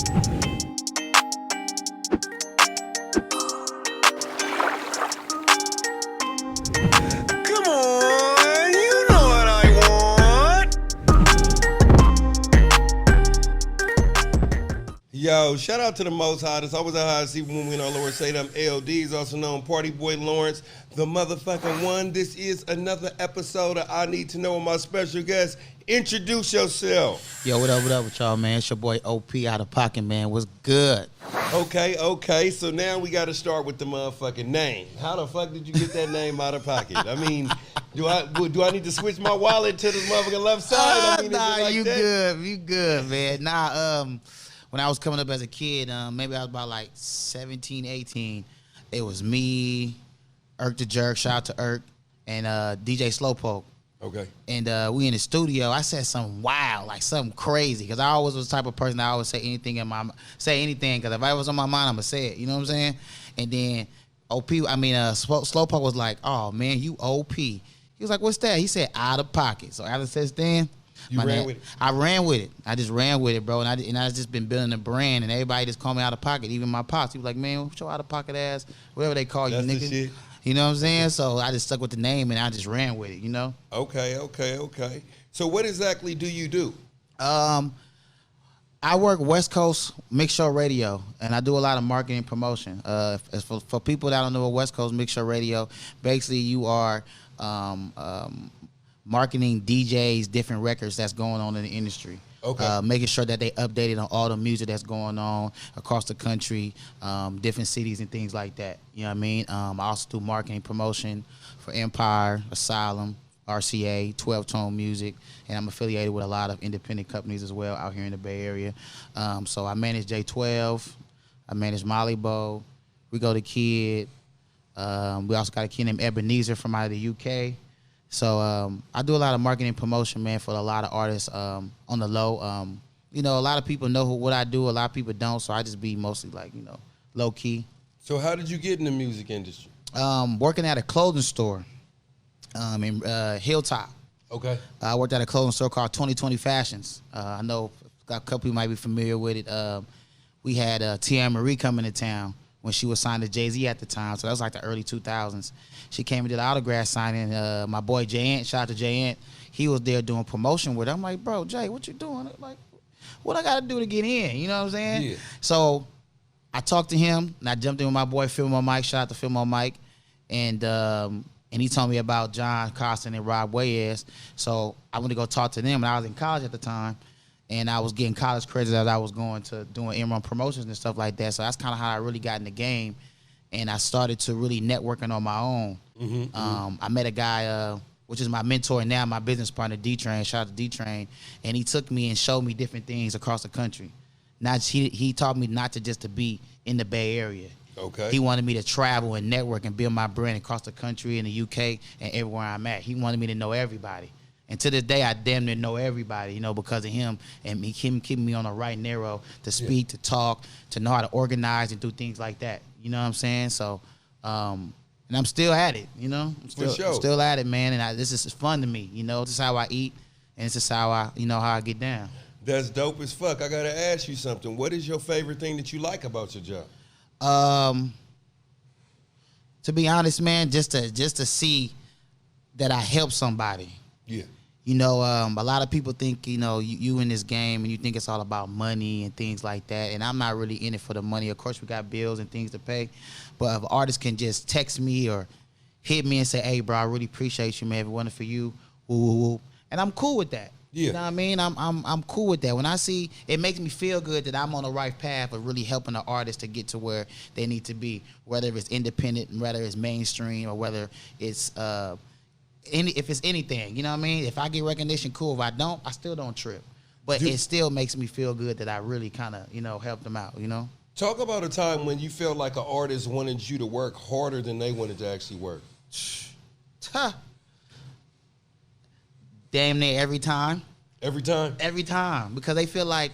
Come on, you know what I want. Yo, shout out to the Most High. It's always a high see when we in our Lord say them L-Deez, also known Party Boy Lawrence, the motherfucking one. This is another episode of I Need to Know with my special guest. Introduce yourself. Yo, what up with y'all, man? It's your boy OP Outta Pocket, man. What's good? Okay. So now we got to start with the motherfucking name. How the fuck did you get that name Outta Pocket? I mean, do I need to switch my wallet to the motherfucking left side? I mean, nah, is it like you that? good. You good, man. Nah, when I was coming up as a kid, maybe I was about like 17, 18. It was me, Irk the Jerk, shout out to Irk, and DJ Slowpoke. Okay. And we in the studio. I said something wild, like something crazy, because I always was the type of person that I always say anything because if I was on my mind, I'm gonna say it. You know what I'm saying? And then Slowpoke was like, "Oh man, you OP." He was like, "What's that?" He said, "Outta Pocket." So ever since then, You ran with it. I ran with it. I just ran with it, bro. And I just been building a brand, and everybody just call me Outta Pocket. Even my pops, he was like, "Man, what's your Outta Pocket ass?" Whatever they call you, That's the nigga. shit. You know what I'm saying? So I just stuck with the name, and I just ran with it. You know? Okay. So what exactly do you do? I work West Coast Mix Show Radio, and I do a lot of marketing and promotion. For people that don't know what West Coast Mix Show Radio, basically you are marketing DJs, different records that's going on in the industry. Okay. Making sure that they updated on all the music that's going on across the country, different cities and things like that. You know what I mean? I also do marketing promotion for Empire, Asylum, RCA, 12 Tone Music, and I'm affiliated with a lot of independent companies as well out here in the Bay Area. So I manage J12, I manage Molly Bo, We Go the Kid. We also got a kid named Ebenezer from out of the UK. So I do a lot of marketing and promotion, man, for a lot of artists on the low. You know, a lot of people know what I do. A lot of people don't, so I just be mostly like, you know, low key. So how did you get in the music industry? Working at a clothing store in Hilltop. Okay. I worked at a clothing store called 2020 Fashions. I know a couple people might be familiar with it. We had Tia Marie coming to town when she was signed to Jay-Z at the time. So that was like the early 2000s. She came and did an autograph signing. My boy Jay Ant, shout out to Jay Ant, he was there doing promotion with her. I'm like, bro, Jay, what you doing? Like, what I got to do to get in? You know what I'm saying? Yeah. So I talked to him, and I jumped in with my boy Film on Mike. Shout out to Film on Mike. And he told me about John Costin and Rob Wayes. So I went to go talk to them, and I was in college at the time. And I was getting college credits as I was going to doing in-run promotions and stuff like that. So that's kind of how I really got in the game. And I started to really networking on my own. I met a guy, which is my mentor and now my business partner, D-Train. Shout out to D-Train. And he took me and showed me different things across the country. He taught me not to just to be in the Bay Area. Okay. He wanted me to travel and network and build my brand across the country, in the UK, and everywhere I'm at. He wanted me to know everybody. And to this day, I damn near know everybody, you know, because of him and him keeping me on the right narrow to speak, to talk, to know how to organize and do things like that. You know what I'm saying? So, and I'm still at it, you know? I'm still at it, man. And this is fun to me, you know? This is how I eat, and this is how how I get down. That's dope as fuck. I got to ask you something. What is your favorite thing that you like about your job? To be honest, man, just to see that I help somebody. Yeah. You know, a lot of people think, you know, you in this game and you think it's all about money and things like that. And I'm not really in it for the money. Of course, we got bills and things to pay. But if artists can just text me or hit me and say, hey, bro, I really appreciate you, man. If it wasn't for you, woo, woo, woo. And I'm cool with that. Yeah. You know what I mean? I'm cool with that. When I see, it makes me feel good that I'm on the right path of really helping the artist to get to where they need to be, whether it's independent, whether it's mainstream, or whether it's if it's anything, you know what I mean? If I get recognition, cool. If I don't, I still don't trip. But it still makes me feel good that I really kind of, you know, helped them out, you know? Talk about a time when you felt like an artist wanted you to work harder than they wanted to actually work. Damn near every time. Every time? Every time. Because they feel like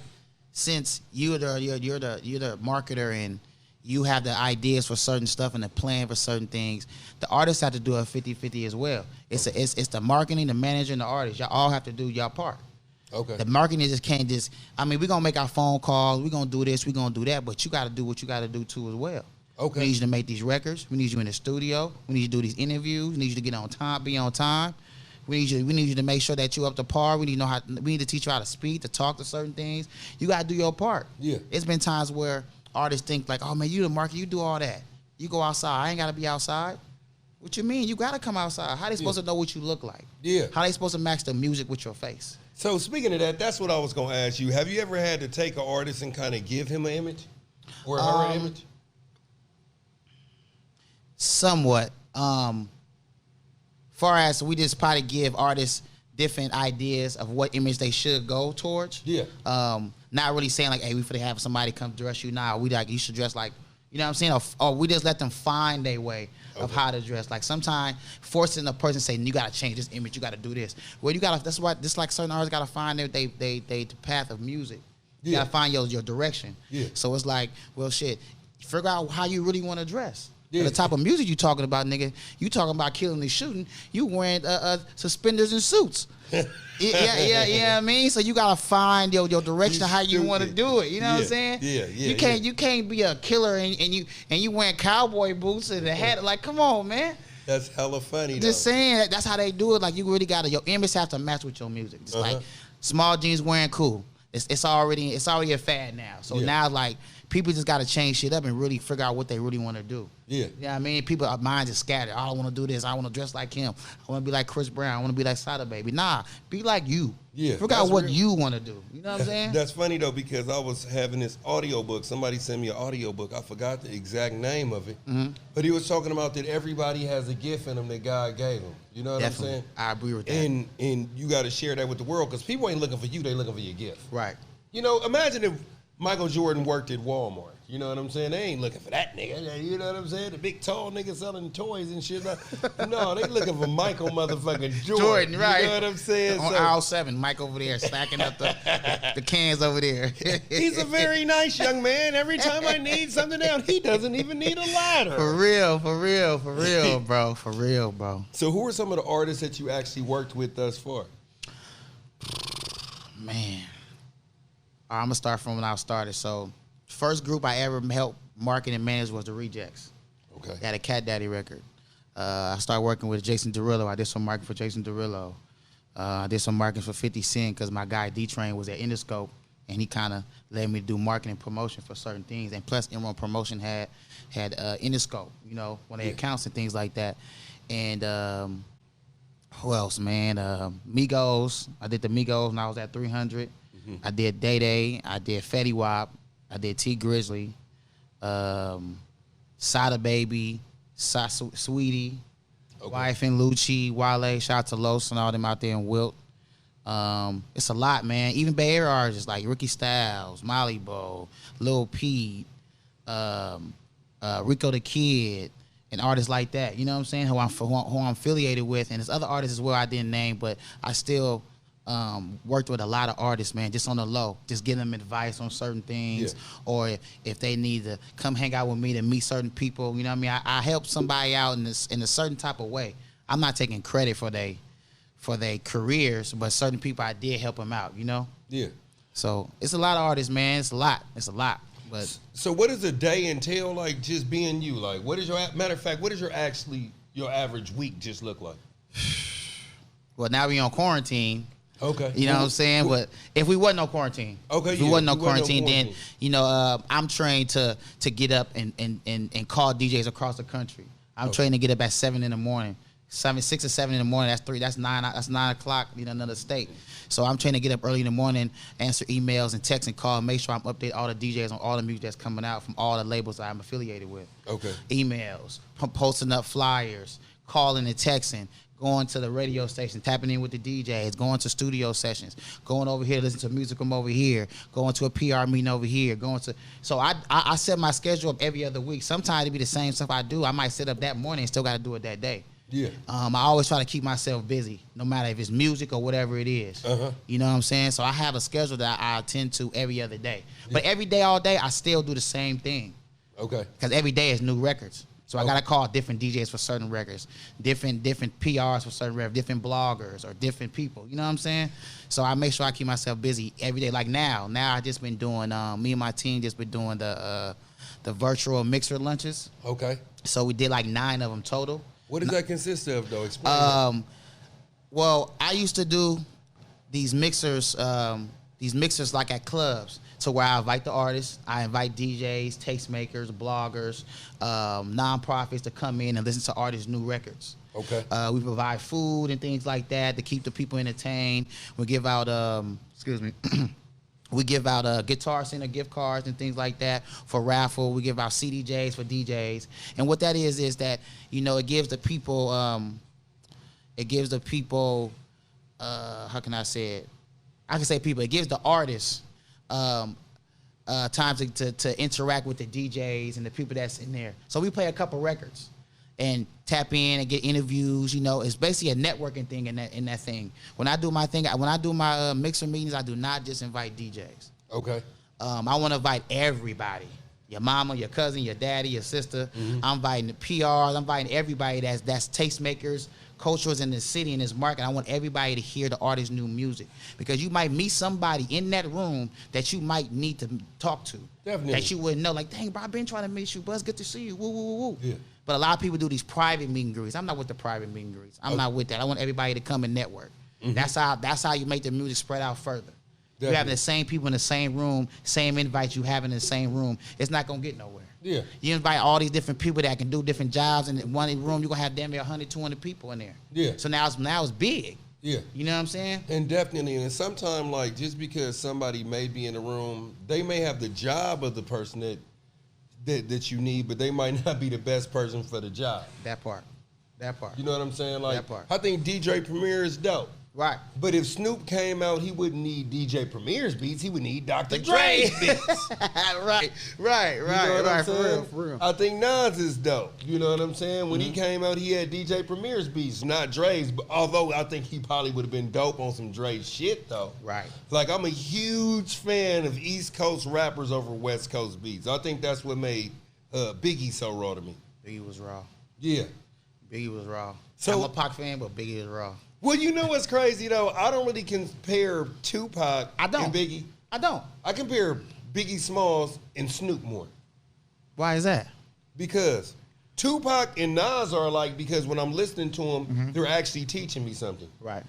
since you're the marketer and you have the ideas for certain stuff and the plan for certain things, the artists have to do a 50-50 as well. It's the marketing, the manager, and the artist. Y'all all have to do your part. Okay. The marketing just can't just. I mean, we're gonna make our phone calls. We're gonna do this. We're gonna do that. But you got to do what you got to do too as well. Okay. We need you to make these records. We need you in the studio. We need you to do these interviews. We need you to get on time, be on time. We need you to make sure that you up to par. We need to know how. We need to teach you how to speak, to talk to certain things. You got to do your part. Yeah. It's been times where artists think like, oh man, you the market, you do all that. You go outside. I ain't got to be outside. What you mean? You got to come outside. How they supposed to know what you look like? Yeah. How they supposed to match the music with your face? So speaking of that, that's what I was going to ask you. Have you ever had to take an artist and kind of give him an image or her an image? Somewhat. Far as we just probably give artists different ideas of what image they should go towards. Yeah. Not really saying like, hey, we finna have somebody come dress you now. We like you should dress like, you know what I'm saying? Or we just let them find their way of how to dress. Like sometimes forcing a person saying you gotta change this image, you gotta do this. Well, you gotta. That's why just like certain artists gotta find they path of music. You gotta find your direction. Yeah. So it's like, well, shit, figure out how you really want to dress. Yeah. The type of music you talking about, nigga. You talking about killing and shooting. You wearing suspenders and suits. Yeah, what I mean? So you gotta find your direction of how you want to do it. You know what I'm saying? Yeah. You can't be a killer and you wearing cowboy boots and a hat. Like, come on, man. That's hella funny. Just saying that's how they do it. Like you really gotta your image have to match with your music. It's like small jeans wearing cool. It's already a fad now. So now like people just gotta change shit up and really figure out what they really want to do. Yeah. You know what I mean? People, our minds are scattered. I don't want to do this. I want to dress like him. I want to be like Chris Brown. I want to be like Sada Baby. Nah, be like you. Yeah. Figure out what you want to do. You know what I'm saying? That's funny, though, because I was having this audiobook. Somebody sent me an audiobook. I forgot the exact name of it. Mm-hmm. But he was talking about that everybody has a gift in them that God gave them. You know what I'm saying? I agree with that. And you got to share that with the world because people ain't looking for you. They looking for your gift. Right. You know, imagine if Michael Jordan worked at Walmart. You know what I'm saying? They ain't looking for that nigga. You know what I'm saying? The big tall nigga selling toys and shit. No, they looking for Michael motherfucking Jordan. Right. You know what I'm saying? On aisle 7, Mike over there stacking up the cans over there. He's a very nice young man. Every time I need something down, he doesn't even need a ladder. For real, bro. For real, bro. So who are some of the artists that you actually worked with thus far? Man. I'm going to start from when I started. So first group I ever helped market and manage was the Rejects. Okay. They had a Cat Daddy record. I started working with Jason Derulo. I did some marketing for Jason Derulo. I did some marketing for 50 Cent because my guy D-Train was at Interscope, and he kind of led me to do marketing and promotion for certain things. And plus, Enron Promotion had Interscope, you know, when they accounts and things like that. And who else, man? Migos. I did the Migos when I was at 300. Mm-hmm. I did Day Day. I did Fetty Wap. I did T Grizzly, Sada Baby, Sweetie, Wife and Lucci, Wale. Shout out to Los and all them out there in Wilt. It's a lot, man. Even Bay Area artists like Ricky Styles, Molly Bo, Lil Pete, Rico the Kid, and artists like that. You know what I'm saying? Who I'm affiliated with, and there's other artists as well I didn't name, but I still worked with a lot of artists, man, just on the low, just giving them advice on certain things, or if they need to come hang out with me to meet certain people, you know what I mean? I help somebody out in a certain type of way. I'm not taking credit for their careers, but certain people I did help them out, you know? Yeah. So it's a lot of artists, man. It's a lot. But so what does a day entail, like just being you? Like what is matter of fact, what does your average week just look like? Well, now we on quarantine. Okay. You know what I'm saying? But if we wasn't on quarantine, then, you know, I'm trained to get up and call DJs across the country. I'm trained to get up at 7 in the morning. 6 or 7 in the morning, that's 9 o'clock in another state. So I'm trying to get up early in the morning, answer emails and text and call, make sure I'm update all the DJs on all the music that's coming out from all the labels that I'm affiliated with. Okay. Emails, posting up flyers, calling and texting, going to the radio station, tapping in with the DJs, going to studio sessions, going over here, listen to music from over here, going to a PR meeting over here, so I set my schedule up every other week. Sometimes it be the same stuff I do. I might sit up that morning and still got to do it that day. Yeah. I always try to keep myself busy, no matter if it's music or whatever it is. You know what I'm saying? So I have a schedule that I attend to every other day. But every day, all day, I still do the same thing. Okay. Because every day is new records. So I got to call different DJs for certain records, different PRs for certain records, different bloggers or different people. You know what I'm saying? So I make sure I keep myself busy every day. Like now I just been doing, me and my team just been doing the virtual mixer lunches. Okay. So we did like 9 of them total. What does that consist of, though? Explain that. Well, I used to do these mixers like at clubs. So where I invite the artists, I invite DJs, tastemakers, bloggers, nonprofits to come in and listen to artists' new records. Okay. We provide food and things like that to keep the people entertained. We give out, we give out Guitar Center gift cards and things like that for raffle. We give out CDJs for DJs. And what that is that, it gives the people, how can I say it? I can say people. It gives the artists time to interact with the DJs and the people that's in there. So we play a couple records and tap in and get interviews. It's basically a networking thing in that thing. When I do my mixer meetings, I do not just invite DJs. Okay. I want to invite everybody. Your mama, your cousin, your daddy, your sister. Mm-hmm. I'm inviting the PRs. I'm inviting everybody that's tastemakers, cultures in the city, in this market. I want everybody to hear the artist's new music, because you might meet somebody in that room that you might need to talk to. Definitely. That you wouldn't know. Like, dang, bro, I've been trying to meet you, buzz. Good to see you. Woo, woo, woo, woo. Yeah. But a lot of people do these private meet and greets. I'm not with the private meet and greets. I'm not with that. I want everybody to come and network. Mm-hmm. That's how you make the music spread out further. Definitely. You're having the same people in the same room, same invites you have in the same room. It's not going to get nowhere. Yeah. You invite all these different people that can do different jobs, and in one room, you're going to have damn near 100, 200 people in there. Yeah. So now it's big. Yeah. You know what I'm saying? And definitely, and sometimes, like, just because somebody may be in the room, they may have the job of the person that you need, but they might not be the best person for the job. That part. You know what I'm saying? Like, that part. I think DJ Premier is dope. Right. But if Snoop came out, he wouldn't need DJ Premier's beats. He would need Dr. Dre's beats. Right. You know what I'm saying? For real. I think Nas is dope. You know what I'm saying? When he came out, he had DJ Premier's beats, not Dre's. But although I think he probably would have been dope on some Dre shit, though. Right. Like, I'm a huge fan of East Coast rappers over West Coast beats. I think that's what made Biggie so raw to me. Biggie was raw. Yeah. Biggie was raw. So, I'm a Pac fan, but Biggie is raw. Well, you know what's crazy, though? I don't really compare Tupac and Biggie. I don't. I compare Biggie Smalls and Snoop more. Why is that? Because Tupac and Nas are like, because when I'm listening to them, they're actually teaching me something. Right.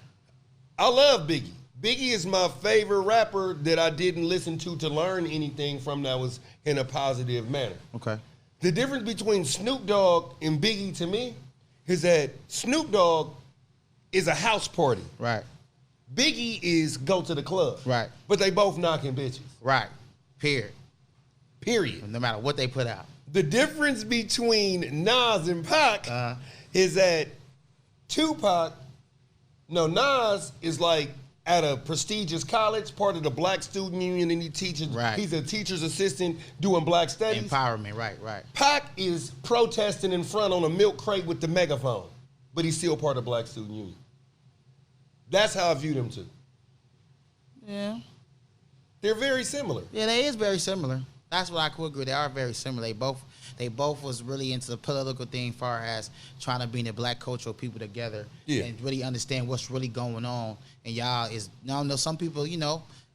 I love Biggie. Biggie is my favorite rapper that I didn't listen to learn anything from that was in a positive manner. Okay. The difference between Snoop Dogg and Biggie to me is that Snoop Dogg is a house party. Right. Biggie is go to the club. Right. But they both knocking bitches. Right. Period. No matter what they put out. The difference between Nas and Pac is that Nas is like at a prestigious college, part of the Black Student Union, and he teaches. Right. He's a teacher's assistant doing black studies. Empowerment, right. Pac is protesting in front on a milk crate with the megaphone, but he's still part of Black Student Union. That's how I view them two. Yeah. They're very similar. Yeah, they is very similar. That's what I could agree. They are very similar. They both was really into the political thing, far as trying to bring the black cultural people together and really understand what's really going on. And y'all is, some people,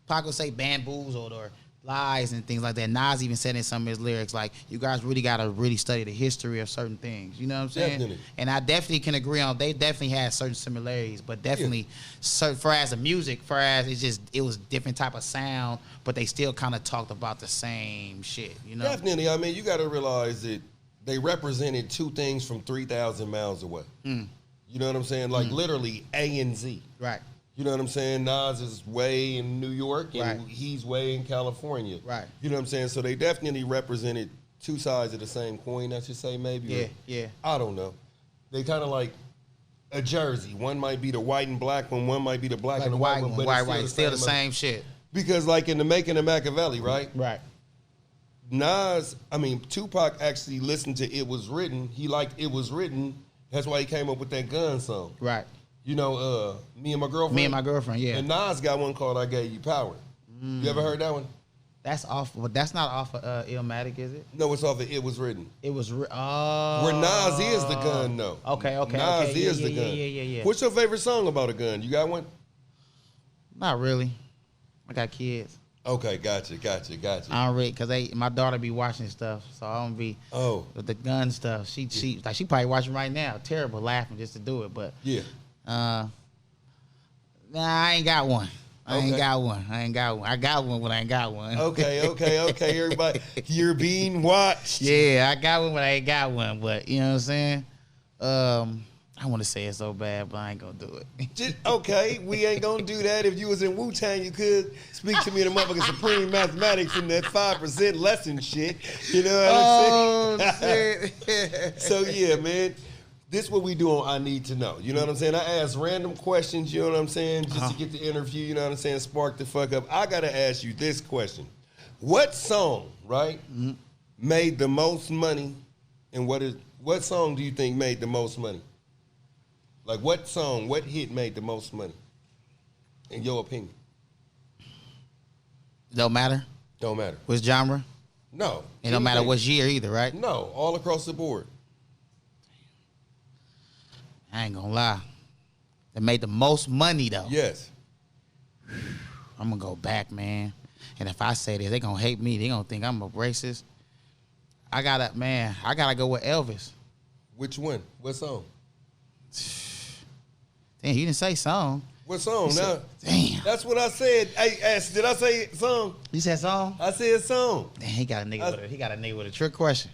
Pac will say bamboozled or lies and things like that. Nas even said in some of his lyrics, like, you guys really got to really study the history of certain things. You know what I'm saying? Definitely. And I definitely can agree on, they definitely had certain similarities, but definitely, far as the music, it was different type of sound, but they still kind of talked about the same shit, Definitely. I mean, you got to realize that they represented two things from 3,000 miles away. You know what I'm saying? Like, literally A and Z. Right. You know what I'm saying? Nas is way in New York, and he's way in California. Right. You know what I'm saying? So they definitely represented two sides of the same coin, I should say, maybe. Yeah. I don't know. They kind of like a jersey. One might be the white and black one might be the black and the white one. But right. Still the same shit. Because like in The Making of Machiavelli, right? Right. Tupac actually listened to It Was Written. He liked It Was Written. That's why he came up with that gun song. Right. Me and My Girlfriend? Me and My Girlfriend, yeah. And Nas got one called I Gave You Power. You ever heard that one? That's off, but that's not off of Illmatic, is it? No, it's off of It Was Written. It was Where Nas is the gun, though. Okay. Nas is the gun. Yeah. What's your favorite song about a gun? You got one? Not really. I got kids. Okay, gotcha. I don't really, cause my daughter be watching stuff, so I don't be. With the gun stuff. She probably watching right now. Terrible, laughing just to do it, but yeah. Nah, I ain't got one. I ain't got one. I got one, but I ain't got one. Okay. Everybody, you're being watched. Yeah, I got one, but I ain't got one. But you know what I'm saying? I want to say it so bad, but I ain't gonna do it. Okay, we ain't gonna do that. If you was in Wu-Tang, you could speak to me in the motherfucking Supreme Mathematics and that 5% lesson shit. You know what I'm saying? Shit. So yeah, man. This is what we do on I Need to Know. You know what I'm saying? I ask random questions, you know what I'm saying, just to get the interview, you know what I'm saying, spark the fuck up. I got to ask you this question. What song, right, made the most money, and what song do you think made the most money? Like what song, what hit made the most money, in your opinion? Don't matter? Don't matter. Which genre? No. It don't matter what year either, right? No, all across the board. I ain't gonna lie. They made the most money, though. Yes. I'm gonna go back, man. And if I say this, they gonna hate me. They gonna think I'm a racist. I gotta go with Elvis. Which one? What song? Damn, you didn't say song. What song? Now, damn. That's what I said. Did I say song? You said song? I said song. Damn, he got a nigga with a trick question.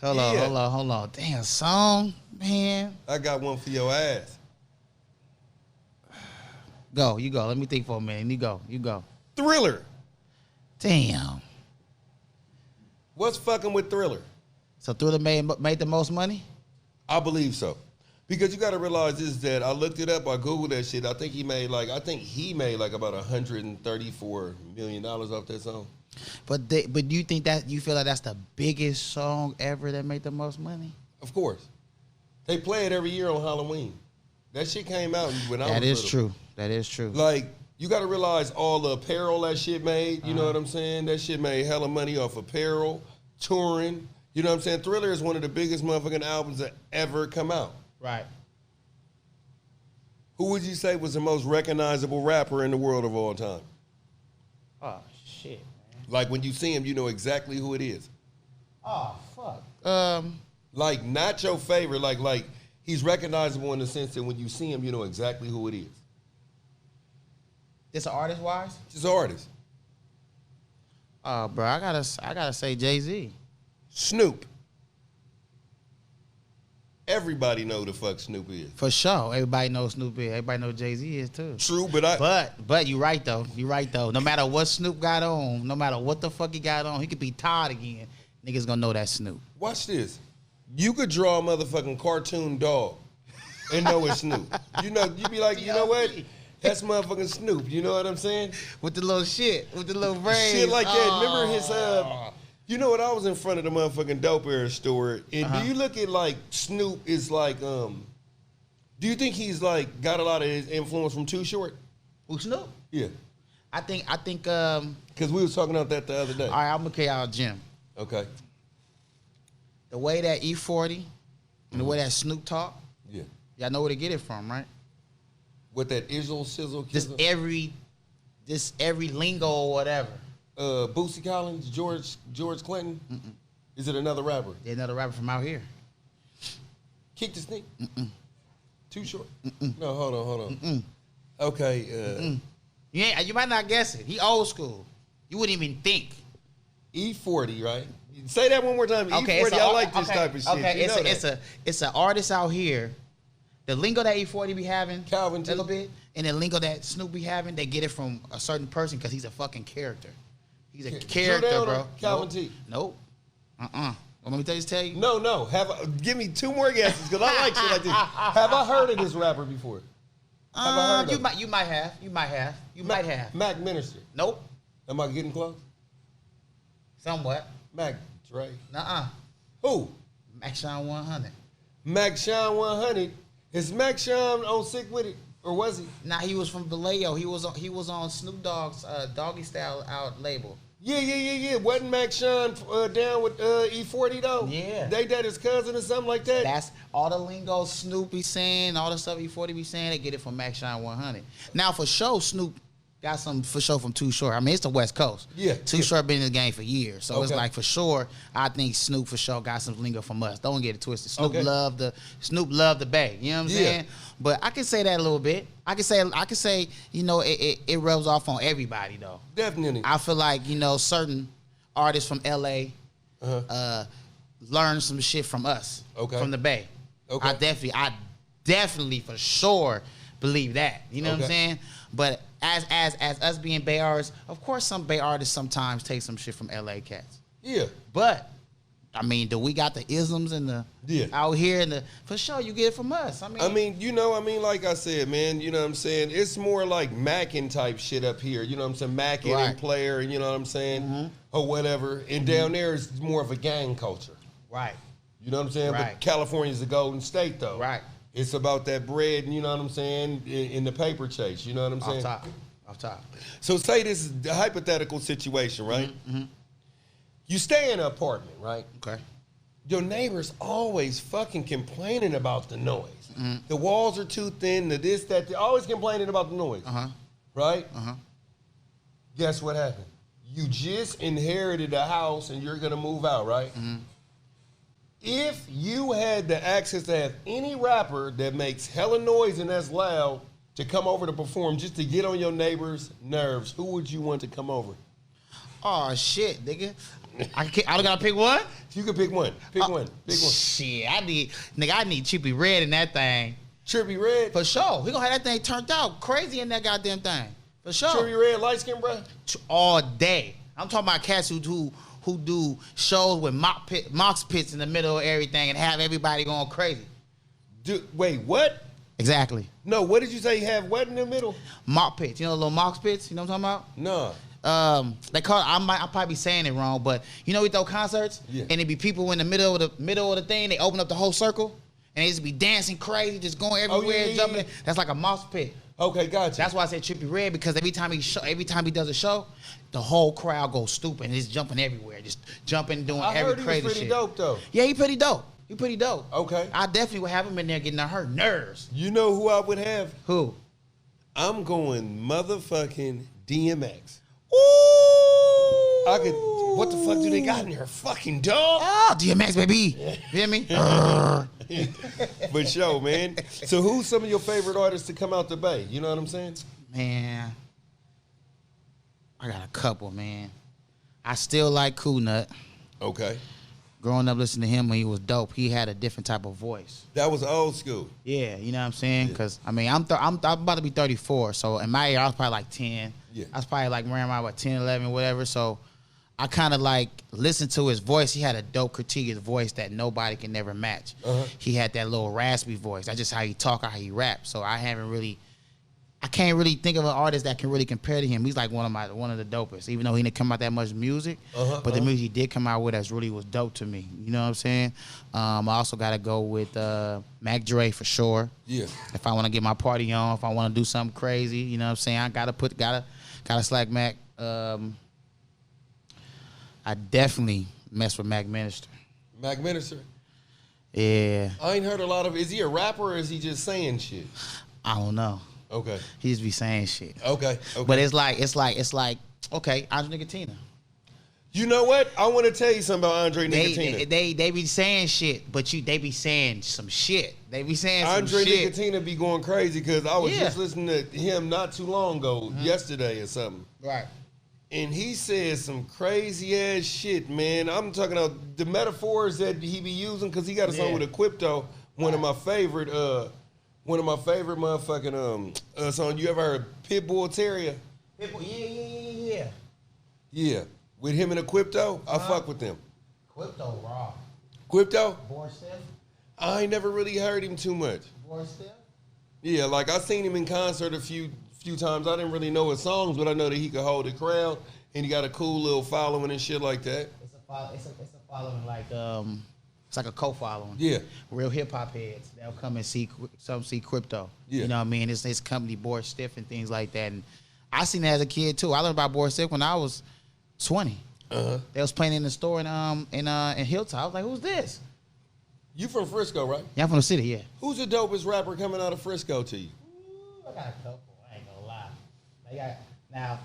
Hold on. Damn, song, man. I got one for your ass. You go. Let me think for a minute. You go. Thriller. Damn. What's fucking with Thriller? So Thriller made the most money? I believe so. Because you got to realize this, that I looked it up, I Googled that shit. I think he made like about $134 million off that song. But do you think that you feel like that's the biggest song ever that made the most money? Of course. They play it every year on Halloween. That shit came out when I was little. That is true. Like, you got to realize all the apparel that shit made. You know what I'm saying? That shit made hella money off apparel, touring. You know what I'm saying? Thriller is one of the biggest motherfucking albums that ever come out. Right. Who would you say was the most recognizable rapper in the world of all time? Oh, shit, man. Like, when you see him, you know exactly who it is. Oh, fuck. Like, not your favorite. Like he's recognizable in the sense that when you see him, you know exactly who it is. It's an artist-wise? Just an artist. Oh, bro, I gotta say Jay-Z. Snoop. Everybody know who the fuck Snoop is. For sure. Everybody knows Snoop is. Everybody knows Jay-Z is too. True, but you right though. No matter what Snoop got on, no matter what the fuck he got on, he could be Todd again. Niggas gonna know that Snoop. Watch this. You could draw a motherfucking cartoon dog and know it's Snoop. You know, you be like, you know what? That's motherfucking Snoop. You know what I'm saying? With the little shit, with the little brains. Shit like that. Remember his you know what? I was in front of the motherfucking Dope Era store, and do you look at like Snoop is like do you think he's like got a lot of his influence from Too Short? Who, Snoop? Yeah. I think because we was talking about that the other day. All right, I'm gonna tell y'all, Jim. Okay. The way that E40 and the way that Snoop talk, yeah, y'all know where to get it from, right? With that Izzle, Sizzle, Kizzle? Just every lingo or whatever. Boosie Collins, George Clinton. Is it another rapper? Yeah, another rapper from out here. Kick the Sneak. Too Short. No, hold on. Okay. You might not guess it. He old school. You wouldn't even think. E40, right? Say that one more time. Okay, E40. I like this type of shit. Okay, it's an artist out here. The lingo that E40 be having, Calvin a little bit, and the lingo that Snoop be having, they get it from a certain person because he's a fucking character. He's a character, bro. Calvin T. Nope. Want me to tell you? No. Give me two more guesses because I like shit like this. Have I heard of this rapper before? Have I heard of him? You might have. Mac Minister. Nope. Am I getting close? Somewhat. Mac Dre. Nuh-uh. Who? Mac Sean 100. Mac Sean 100. Is Mac Sean on Sick With It? Or was he? Nah, he was from Vallejo. He was on Snoop Dogg's Doggy Style out label. Yeah. Wasn't Mac Sean down with E40 though? Yeah. They that his cousin or something like that? That's all the lingo Snoop be saying, all the stuff E40 be saying, they get it from Mac Sean 100. Now, for sure, Snoop got some for sure from Too Short. I mean, it's the West Coast. Yeah. Too Short been in the game for years. So it's Okay. like, for sure, I think Snoop for sure got some lingo from us. Don't get it twisted. Snoop Okay. loved the Bay. You know what I'm saying? But I can say that a little bit. I can say, you know, it rubs off on everybody though. Definitely. I feel like, you know, certain artists from LA learn some shit from us. Okay. From the Bay. Okay. I definitely for sure believe that. You know what I'm saying? But as us being Bay artists, of course some Bay artists sometimes take some shit from LA cats. Yeah. But I mean, do we got the isms and the out here and the for sure you get it from us. I mean, like I said, man, you know what I'm saying? It's more like Mackin type shit up here. You know what I'm saying? Mackin and player, you know what I'm saying? Or whatever. And down there it's more of a gang culture. Right. You know what I'm saying? But California's the golden state though. Right. It's about that bread, you know what I'm saying, in the paper chase. You know what I'm saying? Off top. So say this is the hypothetical situation, right? You stay in an apartment, right? Okay. Your neighbors always fucking complaining about the noise. The walls are too thin, the this, that, they're always complaining about the noise. Right? Guess what happened? You just inherited a house and you're gonna move out, right? If you had the access to have any rapper that makes hella noise and that's loud to come over to perform just to get on your neighbor's nerves, who would you want to come over? Oh shit, nigga. I gotta pick one? You can pick one. Pick one. Shit, I need Trippie Redd in that thing. Trippie Redd? For sure. We gonna have that thing turned out crazy in that goddamn thing. For sure. Trippie Redd, light skin, bro? All day. I'm talking about cats who do shows with mox pits in the middle of everything and have everybody going crazy. Wait, what? Exactly. No, what did you say? You have what in the middle? Mock pits. You know, little mox pits. You know what I'm talking about? No. They call it, I'll probably be saying it wrong, but you know we throw concerts and it be people in the middle of the thing. They open up the whole circle and they just be dancing crazy, just going everywhere, jumping. That's like a mosh pit. Okay, gotcha. That's why I said Trippie Redd, because every time he does a show, the whole crowd goes stupid and he's jumping everywhere, just jumping, doing every crazy shit. I heard he was pretty dope though. Yeah, he pretty dope. He pretty dope. Okay. I definitely would have him in there getting on her nerves. You know who I would have? Who? I'm going motherfucking DMX. Ooh. What the fuck do they got in here? Fucking dog. Oh, DMX, baby. You hear me? For sure, man. So who's some of your favorite artists to come out the Bay? You know what I'm saying? Man, I got a couple, man. I still like Cool Nut. Okay. Growing up listening to him when he was dope, he had a different type of voice. That was old school. Yeah, you know what I'm saying? Because, I mean, I'm about to be 34, so in my year, I was probably like 10. Yeah. I was probably like around what, 10, 11, whatever, so I kind of like listened to his voice. He had a dope critique voice that nobody can never match. He had that little raspy voice. That's just how he talk, how he rap. So I can't really think of an artist that can really compare to him. He's like one of the dopest, even though he didn't come out that much music. But the music he did come out with that really was dope to me. You know what I'm saying? I also got to go with Mac Dre for sure. Yeah. If I want to get my party on, if I want to do something crazy, you know what I'm saying? I gotta slack Mac. I definitely mess with Mac Minister. Mac Minister? Yeah. I ain't heard a lot of. Is he a rapper or is he just saying shit? I don't know. Okay. He just be saying shit. Okay. But it's like, okay, Andre Nicotina. You know what? I want to tell you something about Andre Nicotina. They be saying shit, but they be saying some shit. They be saying some Andre shit. Nicotina be going crazy because I was just listening to him not too long ago, yesterday or something. Right. And he said some crazy ass shit, man. I'm talking about the metaphors that he be using because he got a song with Equipto, one of my favorite motherfucking song. You ever heard Pitbull Terrier? Pitbull, yeah. Yeah. With him and Equipto, I fuck with them. Equipto raw. Equipto? Boy Steph? I ain't never really heard him too much. Boy Steph? Yeah, like I seen him in concert a few times. I didn't really know his songs, but I know that he could hold a crowd and he got a cool little following and shit like that. It's a following like it's like a co-following. Yeah. Real hip hop heads. They'll come and see Crypto. Yeah. You know what I mean? It's his company Boy Stiff and things like that. And I seen that as a kid too. I learned about Boy Stiff when I was 20. They was playing in the store in Hilltop. I was like, who's this? You from Frisco, right? Yeah, I'm from the city, yeah. Who's the dopest rapper coming out of Frisco to you? Ooh, I got a couple. I ain't gonna lie. Now,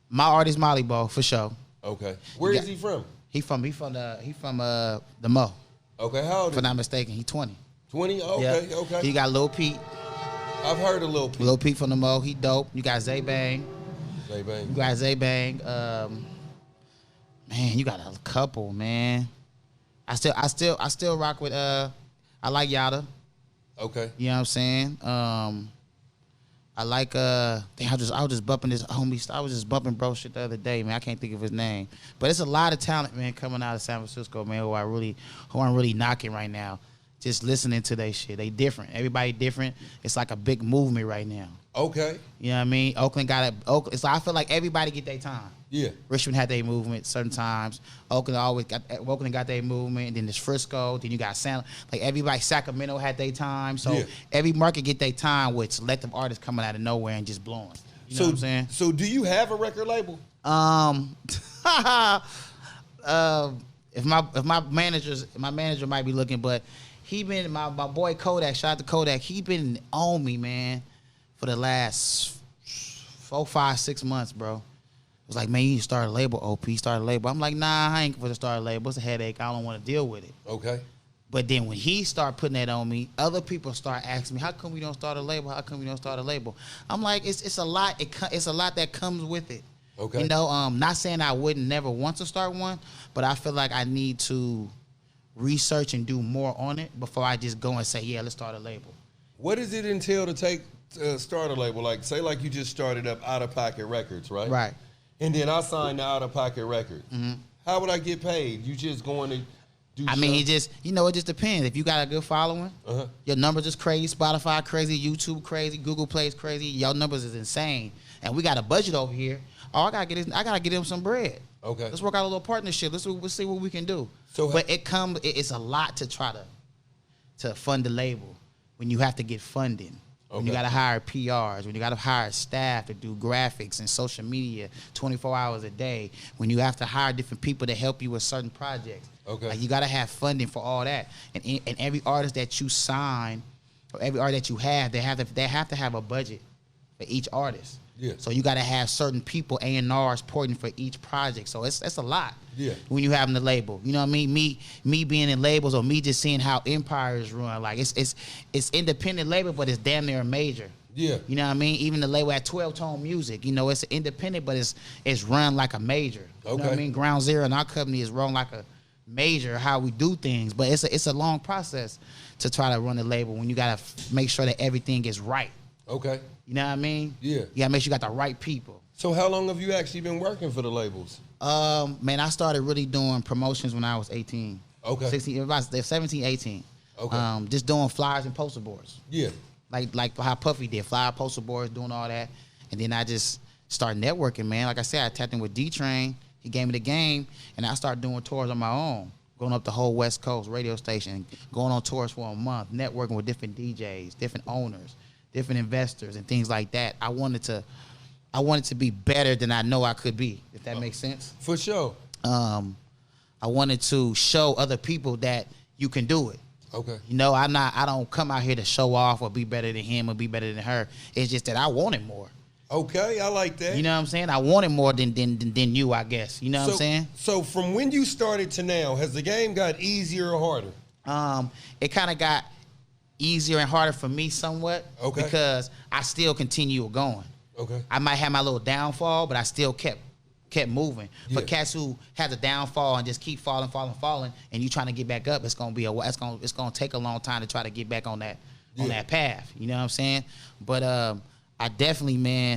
my artist Molly Ball for sure. Okay. Where is he from? He from the Mo. Okay, how old If I'm not mistaken, he 20. 20? Okay, Yeah. okay. He got Lil Pete. I've heard of Lil Pete. Lil Pete from the Mo, he dope. You got Zay Bang. Zay Bang. You got Zay Bang. Man, you got a couple, man. I still rock with I like Outta. Okay. You know what I'm saying? I like I was just bumping this homie. I was just bumping bro shit the other day, man. I can't think of his name. But it's a lot of talent, man, coming out of San Francisco, man, who I'm really knocking right now. Just listening to they shit. They different. Everybody different. It's like a big movement right now. Okay. You know what I mean? Oakland it's like, I feel like everybody get their time. Yeah. Richmond had their movement certain times. Oakland got their movement, and then there's Frisco. Then you got everybody. Sacramento had their time. So every market get their time with selective artists coming out of nowhere and just blowing. You know what I'm saying? So do you have a record label? If my manager might be looking, but he been my boy Kodak. Shout out to Kodak. He been on me, man, for the last 4, 5, 6 months, bro. Was like, man, you need to start a label, OP. Start a label. I'm like, nah, I ain't for to start a label. It's a headache. I don't want to deal with it. Okay. But then when he start putting that on me, other people start asking me, how come we don't start a label? How come we don't start a label? I'm like, it's a lot. It's a lot that comes with it. Okay. You know, not saying I wouldn't never want to start one, but I feel like I need to research and do more on it before I just go and say, yeah, let's start a label. What does it entail to start a label? Like, say like you just started up Out of Pocket Records, right? Right. And then I signed the Out of Pocket Records. Mm-hmm. How would I get paid? You just going to do I mean, it just depends. If you got a good following, your numbers is crazy, Spotify crazy, YouTube crazy, Google Plays crazy, your numbers is insane. And we got a budget over here. Oh, I gotta get him some bread. Okay. Let's work out a little partnership. Let's see what we can do. But it's a lot to try to fund the label when you have to get funding. When you got to hire PRs, when you got to hire staff to do graphics and social media 24 hours a day, when you have to hire different people to help you with certain projects. Okay. Like, you got to have funding for all that. And every artist that you sign or every artist that you have, they have to have a budget for each artist. Yeah. So you got to have certain people, A&Rs, supporting for each project. So it's a lot. Yeah. When you having the label, you know what I mean? Me being in labels, or me just seeing how empires run. Like, it's independent label, but it's damn near a major. Yeah. You know what I mean? Even the label at 12 Tone Music, you know, it's independent, but it's run like a major. Okay. You know what I mean? Ground Zero and our company is run like a major, how we do things, but it's a long process to try to run a label when you got to make sure that everything is right. Okay. You know what I mean? Yeah. You got to make sure you got the right people. So how long have you actually been working for the labels? Man, I started really doing promotions when I was 18. Okay. 16, about 17, 18. Okay. Just doing flyers and poster boards. Yeah. Like how Puffy did, flyer, poster boards, doing all that. And then I just started networking, man. Like I said, I tapped in with D-Train. He gave me the game, and I started doing tours on my own, going up the whole West Coast radio station, going on tours for a month, networking with different DJs, different owners, different investors, and things like that. I wanted to be better than I know I could be, if that makes sense. For sure. I wanted to show other people that you can do it. Okay. You know, I don't come out here to show off or be better than him or be better than her. It's just that I wanted more. Okay, I like that. You know what I'm saying? I wanted more than you, I guess. You know what I'm saying? So from when you started to now, has the game got easier or harder? It kind of got easier and harder for me somewhat. Okay. Because I still continue going. Okay. I might have my little downfall, but I still kept moving. Yeah. For cats who have a downfall and just keep falling, and you trying to get back up, it's gonna take a long time to try to get back on that path. You know what I'm saying? But I definitely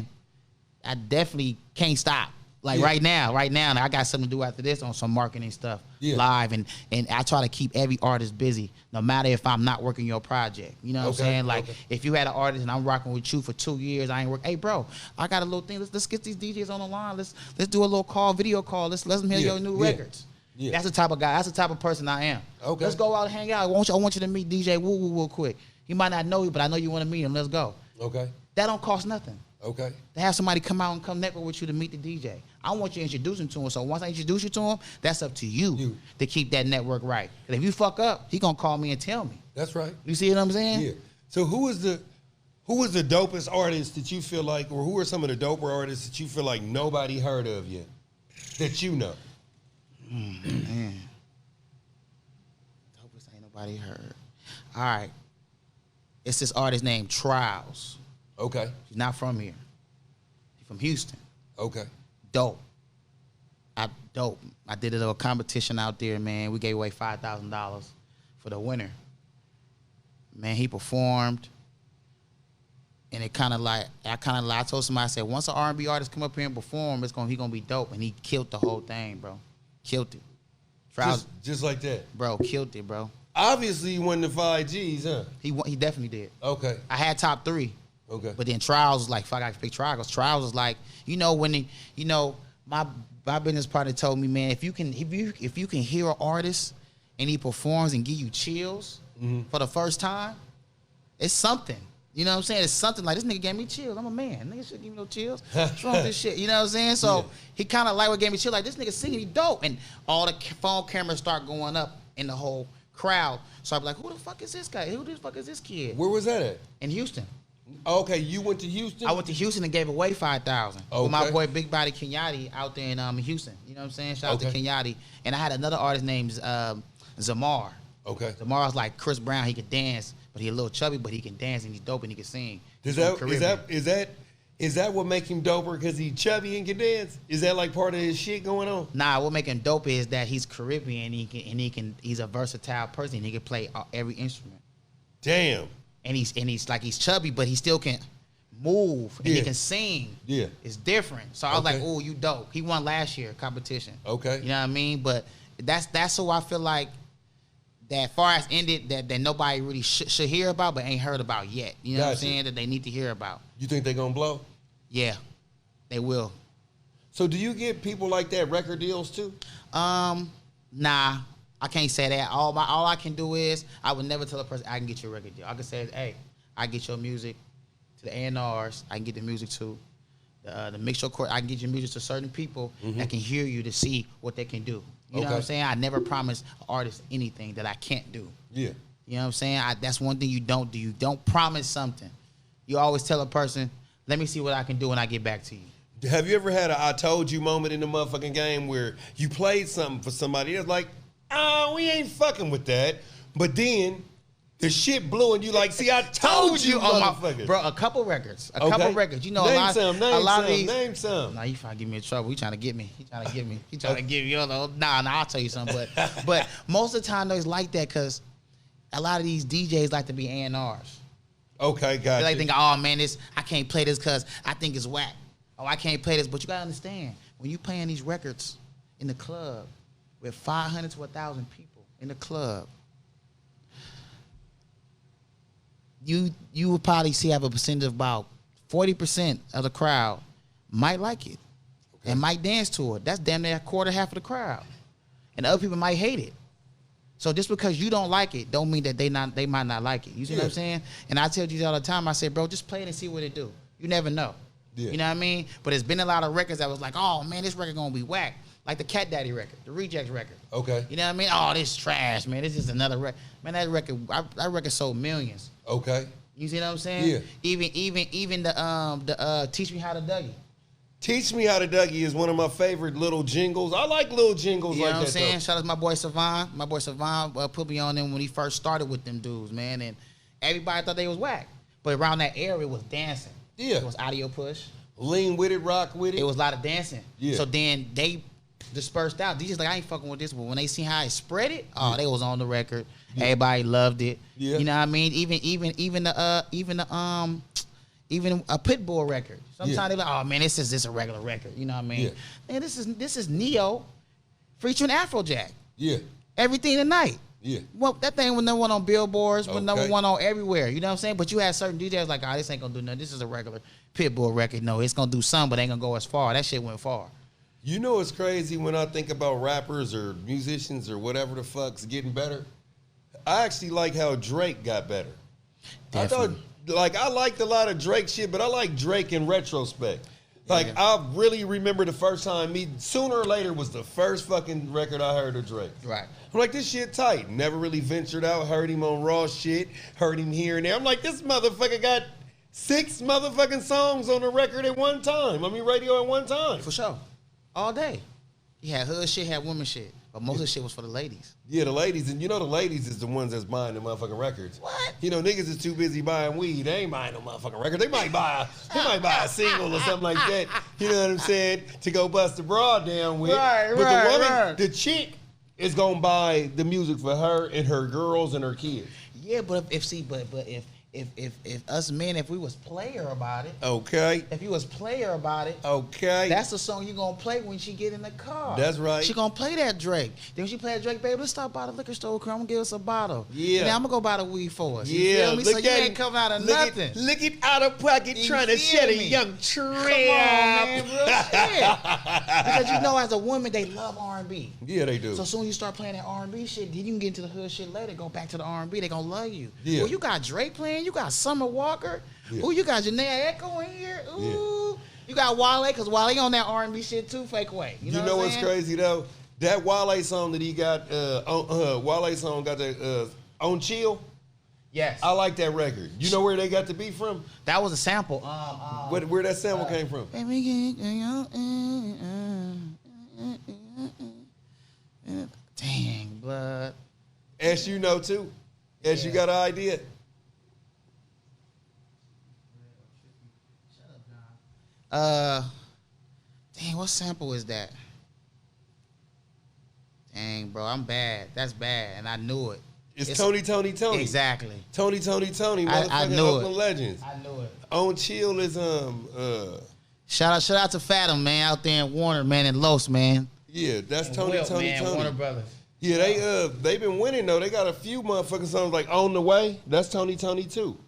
can't stop. Like right now, I got something to do after this on some marketing stuff live, and I try to keep every artist busy, no matter if I'm not working your project. You know what I'm saying? Like, if you had an artist and I'm rocking with you for 2 years, I ain't work. Hey, bro, I got a little thing. Let's get these DJs on the line. Let's do a little video call. Let's let them hear your new records. Yeah. That's the type of guy. That's the type of person I am. Okay. Let's go out and hang out. I want you to meet DJ Woo Woo real quick. He might not know you, but I know you want to meet him. Let's go. Okay. That don't cost nothing. Okay. To have somebody come out and come network with you to meet the DJ. I want you to introduce him to him. So once I introduce you to him, that's up to you to keep that network right. And if you fuck up, he gonna call me and tell me. That's right. You see what I'm saying? Yeah. So who is the dopest artist that you feel like, or who are some of the doper artists that you feel like nobody heard of yet, that you know? Man. Dopest ain't nobody heard. All right. It's this artist named Trials. Okay. He's not from here. He's from Houston. Okay. Dope. I did a little competition out there, man. We gave away $5,000 for the winner. Man, he performed. And I told somebody, I said, once an R&B artist come up here and perform, he gonna be dope. And he killed the whole thing, bro. Killed it. Trials, just like that. Bro, killed it, bro. Obviously, you won the 5 Gs, huh? He definitely did. Okay. I had top 3. Okay. But then Trials was like, fuck, I got to pick Trials. 'Cause Trials was like, my business partner told me, man, if you can hear an artist and he performs and give you chills for the first time, it's something. You know what I'm saying? It's something like, this nigga gave me chills. I'm a man. Nigga shouldn't give me no chills. What's wrong with this shit? You know what I'm saying? So he kind of like what gave me chills. Like, this nigga singing, he dope. And all the phone cameras start going up in the whole crowd. So I'm like, who the fuck is this guy? Who the fuck is this kid? Where was that at? In Houston. Okay, you went to Houston? I went to Houston and gave away $5,000 Okay. with my boy Big Body Kenyatta out there in Houston. You know what I'm saying? Shout out to Kenyatta. And I had another artist named Zamar. Okay. Zamar was like Chris Brown. He could dance, but he a little chubby, but he can dance and he's dope and he can sing. Is that what make him doper? Because he chubby and can dance? Is that like part of his shit going on? Nah, what make him dope is that he's Caribbean. He's a versatile person. He can play every instrument. Damn. And he's chubby, but he still can move and he can sing. Yeah. It's different. So I was like, oh, you dope. He won last year competition. Okay. You know what I mean? But that's who I feel like that far as ended that nobody really should hear about but ain't heard about yet. You know what I'm saying? That they need to hear about. You think they gonna blow? Yeah, they will. So do you get people like that record deals too? Nah. I can't say that. All I can do is I would never tell a person I can get you a record deal. I can say, hey, I get your music to the A&Rs. I can get the music to the mix show court. I can get your music to certain people that can hear you to see what they can do. You know what I'm saying? I never promise an artist anything that I can't do. Yeah. You know what I'm saying? That's one thing you don't do. You don't promise something. You always tell a person, let me see what I can do when I get back to you. Have you ever had a I told you moment in the motherfucking game where you played something for somebody that's like, oh, we ain't fucking with that. But then the shit blew and you like, see, I told you, motherfucker. Bro, a couple records. You know, name a lot of these. Name some. Nah, you trying to get me in trouble. He trying to get me. He trying to get me. He trying to get me. Nah, I'll tell you something. But most of the time, though, it's like that because a lot of these DJs like to be A&Rs. Okay, gotcha. They like think, oh, man, I can't play this because I think it's whack. Oh, I can't play this. But you got to understand, when you playing these records in the club with 500 to 1,000 people in the club, you would probably have a percentage of about 40% of the crowd might like it and might dance to it. That's damn near half of the crowd. And other people might hate it. So just because you don't like it, don't mean that they might not like it. You see what I'm saying? And I tell you all the time, I say, bro, just play it and see what it do. You never know. Yeah. You know what I mean? But there's been a lot of records that was like, oh, man, this record gonna be whack. Like the Cat Daddy record, the Rejects record. Okay. You know what I mean? Oh, this is trash, man. This is another record. Man, that record sold millions. Okay. You see what I'm saying? Yeah. Even the Teach Me How to Dougie. Teach Me How to Dougie is one of my favorite little jingles. I like little jingles like that. You know what I'm saying? Shout out to my boy Savon. My boy Savon put me on them when he first started with them dudes, man. And everybody thought they was whack. But around that era, it was dancing. Yeah. It was audio push. Lean with it, rock with it. It was a lot of dancing. Yeah. So then they dispersed out. DJs like, I ain't fucking with this. But when they see how it spread it, they was on the record. Yeah. Everybody loved it. Yeah. You know what I mean? Even a Pitbull record. Sometimes they like, oh man, this is a regular record. You know what I mean? Yeah. Man, this is Neo featuring Afrojack. Yeah. Everything Tonight. Yeah. Well, that thing was number one on billboards, was number one on everywhere. You know what I'm saying? But you had certain DJs like, this ain't gonna do nothing. This is a regular Pitbull record. No, it's gonna do some, but ain't gonna go as far. That shit went far. You know what's crazy when I think about rappers or musicians or whatever the fuck's getting better? I actually like how Drake got better. Definitely. I liked a lot of Drake shit, but I like Drake in retrospect. Like, Yeah. I really remember the first time Sooner or Later was the first fucking record I heard of Drake. Right. I'm like, this shit tight. Never really ventured out. Heard him on Raw shit. Heard him here and there. I'm like, this motherfucker got 6 motherfucking songs on the record at one time. I mean, radio at one time. For sure. All day. He had hood shit, had woman shit. But most of the shit was for the ladies. Yeah, the ladies. And you know the ladies is the ones that's buying the motherfucking records. What? You know, niggas is too busy buying weed. They ain't buying no motherfucking record. They might buy a single or something like that. You know what I'm saying? To go bust the broad down with. Right, but right, the woman, right. the chick, is gonna buy the music for her and her girls and her kids. Yeah, but if us men, if we was player about it, Okay. if you was player about it, Okay. that's the song you gonna play when she get in the car. That's right. She gonna play that Drake. Then when she play that Drake, baby, let's stop by the liquor store. I'm gonna give us a bottle. Yeah. And then I'm gonna go buy the weed for us. You Yeah. feel me? So you ain't coming out of nothing. Look it out of pocket You trying to feel shed a me? young Come on, tramp. man, real shit. Because you know, as a woman, they love R&B. Yeah, they do. So soon as you start playing that R&B shit, then you can get into the hood shit later. Go back to the R&B. They gonna love you. Yeah. Well, you got Drake playing. You got Summer Walker. Yeah. Ooh, you got Janae Echo in here. Ooh, you got Wale, because Wale on that R&B shit too. Fake away. You know, what's saying? crazy though? That Wale song that he got, Wale song got the on Chill. Yes. I like that record. You know where they got the beat from? That was a sample. Where that sample came from? Dang, blood. As you know too. As you got an idea. Dang, what sample is that? Dang, bro, I'm bad. That's bad, and I knew it. It's Tony. Exactly. Tony, motherfucking I knew Oakland it. Legends. I knew it. On Chill is Shout out to Fathom, man, out there in Warner, man, and Los, man. yeah, that's And Tony. Wilt, man, Warner Brothers. Yeah, they been winning though. They got a few motherfucking songs like On the Way. That's Tony too.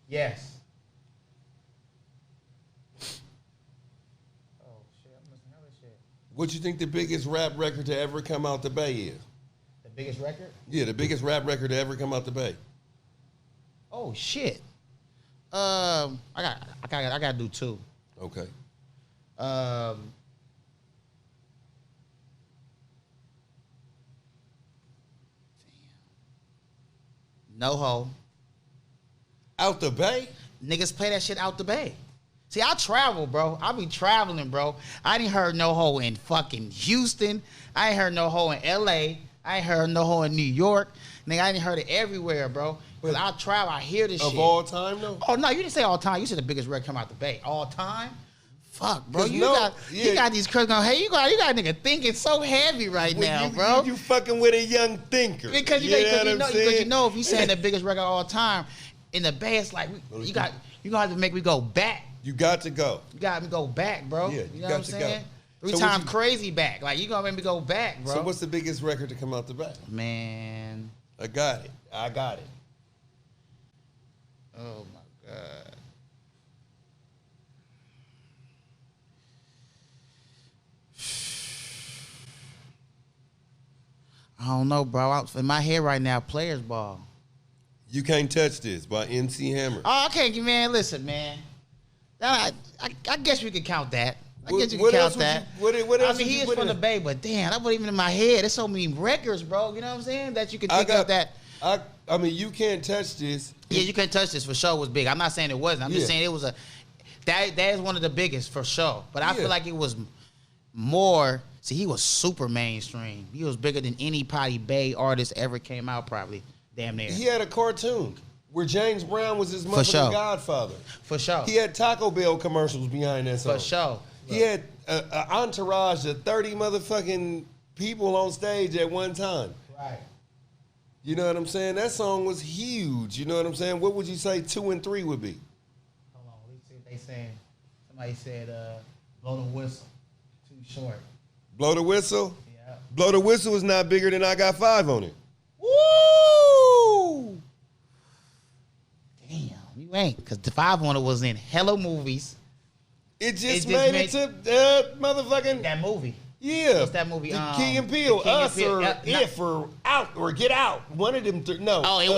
Yes. Oh shit, I'm missing other shit. What you think the biggest rap record to ever come out the Bay is? The biggest record? Yeah, the biggest rap record to ever come out the Bay. Oh shit. I gotta do 2. Okay. No Ho. Out the Bay? Niggas play that shit out the Bay. See, I travel, bro. I be traveling, bro. I didn't heard No Ho in fucking Houston. I ain't heard No Ho in LA. I ain't heard No Ho in New York. Nigga, I didn't heard it everywhere, bro. Because I travel, I hear this shit. Of all time though? Oh no, you didn't say all time. You said the biggest record come out the Bay. All time? Fuck, bro. 'Cause You no, got yeah. you got these critics going, hey, you got a nigga thinking so heavy right now, bro. You fucking with a young thinker. Because you know if you saying the biggest record of all time, in the Bay, it's like you gonna have to make me go back. You got to go. You got me go back, bro. Yeah, you know what I'm got to saying? go. 3 So what times you- crazy back. Like you gonna make me go back, bro. So what's the biggest record to come out the Bay? Man. I got it. Oh my God. I don't know, bro. In my head right now, Players Ball. You Can't Touch This by MC Hammer. Oh, okay, man. Listen, man. I guess we could count that. I guess you What can else count would that. you- what else I mean, would he you is put from the in? Bay, but damn, that wasn't even in my head. There's so many records, bro. You know what I'm saying? That you could think of that. I mean, You Can't Touch This. Yeah, You Can't Touch This for sure was big. I'm not saying it wasn't. I'm just Yeah. saying it was that is one of the biggest for sure. But I Yeah. feel like it was more. See, he was super mainstream. He was bigger than any Potty Bay artist ever came out, probably. Damn near. He had a cartoon where James Brown was his motherfucking sure. godfather. For sure. He had Taco Bell commercials behind that song. For sure. He had an entourage of 30 motherfucking people on stage at one time. Right. You know what I'm saying? That song was huge. You know what I'm saying? What would you say 2 and 3 would be? Hold on. Let's see what they saying. Somebody said, blow the whistle. Too short. Blow the Whistle? Yeah. Blow the Whistle is not bigger than I Got 5 on it. Woo! Damn, you ain't. Because the 5 on it was in hella movies. It just made it to motherfucking... That movie. Yeah. What's that movie? The Key and Peele. The Key and Us Peele. or If or Out or Get Out. One of them. No. Oh, it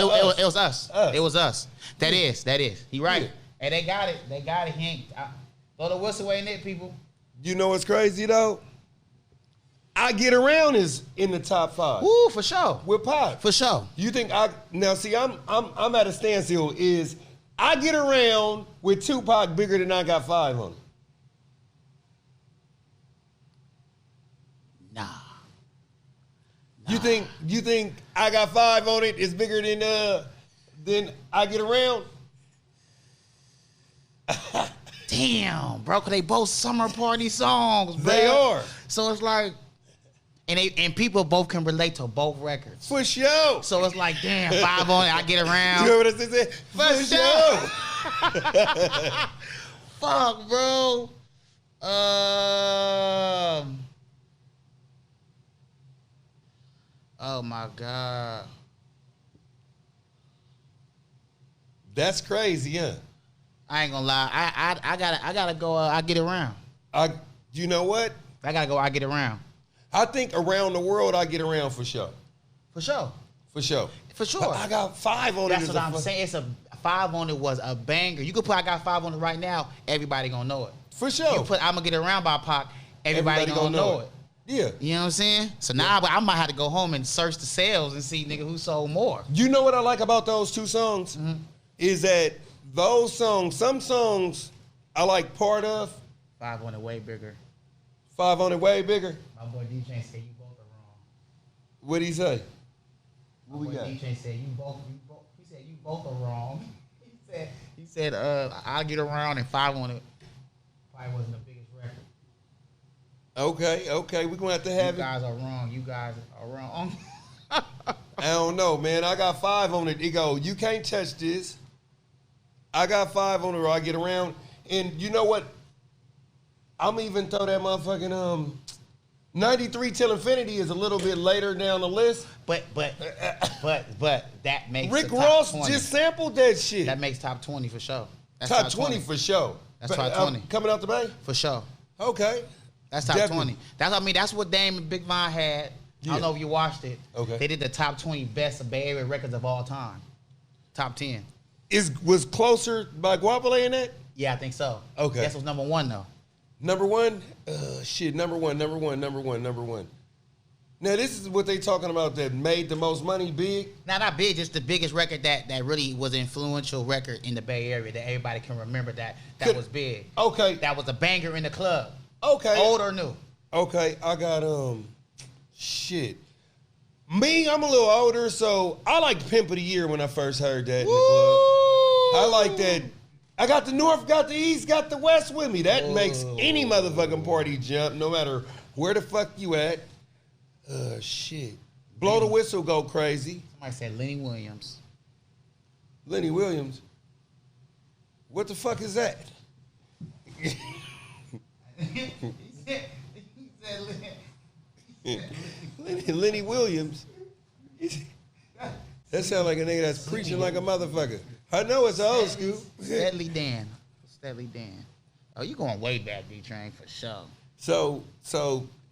was us. Us. It was us. That is. He right. Yeah. And they got it. He ain't. Throw the whistle in it, people. You know what's crazy though? I Get Around is in the top 5. Woo, for sure. With Pop. For sure. You think now see I'm at a standstill. Is I Get Around with Tupac bigger than I Got 5 on it? Nah. You think I Got 5 on it is bigger than I Get Around? Damn, bro, cause they both summer party songs, bro. They are. So it's like, and people both can relate to both records. For sure. So it's like, damn, 5 on it, I Get Around. You know what I said? For sure. Fuck, bro. Oh my God. That's crazy, huh? I ain't gonna lie. I gotta go. I Get Around. You know what? I gotta go. I Get Around. I think around the world, I Get Around for sure. For sure. For sure. For sure. But I Got 5 on it. That's what I'm saying. It's a 5 on it was a banger. You could put I Got 5 on it right now. Everybody gonna know it. For sure. You put I'm gonna Get Around by Pac. Everybody gonna know it. Yeah. You know what I'm saying? So now I might have to go home and search the sales and see nigga who sold more. You know what I like about those 2 songs? Mm-hmm. Is that those songs, some songs I like part of. 5 on it way bigger. 5 on it way bigger. My boy DJ said you both are wrong. What'd he say? My boy DJ said you both. He said you both are wrong. He said I'll Get Around and 5 on it probably wasn't the biggest record. Okay, we're gonna have to have You guys are wrong. You guys are wrong. I don't know, man. I Got 5 on it. He go, you can't touch this. I Got 5 on it or I Get Around. And you know what? I'm even throw that motherfucking 93 Till Infinity is a little bit later down the list. But that makes Rick the top Ross 20. just sampled that shit. That makes top 20 for sure. That's top 20 for sure. That's top 20. Coming out the Bay? For sure. Okay. That's top Definitely. 20. That's what Dame and Big Von had. I don't know if you watched it. Okay. They did the top 20 best of Bay Area records of all time. Top 10. Was Closer by Guapale in that? Yeah, I think so. Okay. Guess was number 1 though. Number 1? Number one. Now, this is what they talking about that made the most money big? Not big, just the biggest record that really was an influential record in the Bay Area that everybody can remember that was big. Okay. That was a banger in the club. Okay. Old or new? Okay, I got, Me, I'm a little older, so I liked Pimp of the Year when I first heard that in the club. I like that. I got the North, got the East, got the West with me. That makes any motherfucking party jump, no matter where the fuck you at. Shit. Blow the whistle, go crazy. Somebody said Lenny Williams. Lenny Williams? What the fuck is that? Lenny Williams? That sounds like a nigga that's preaching like a motherfucker. I know it's old school. Steadily Dan. Oh, you going way back, D-Train, for sure. So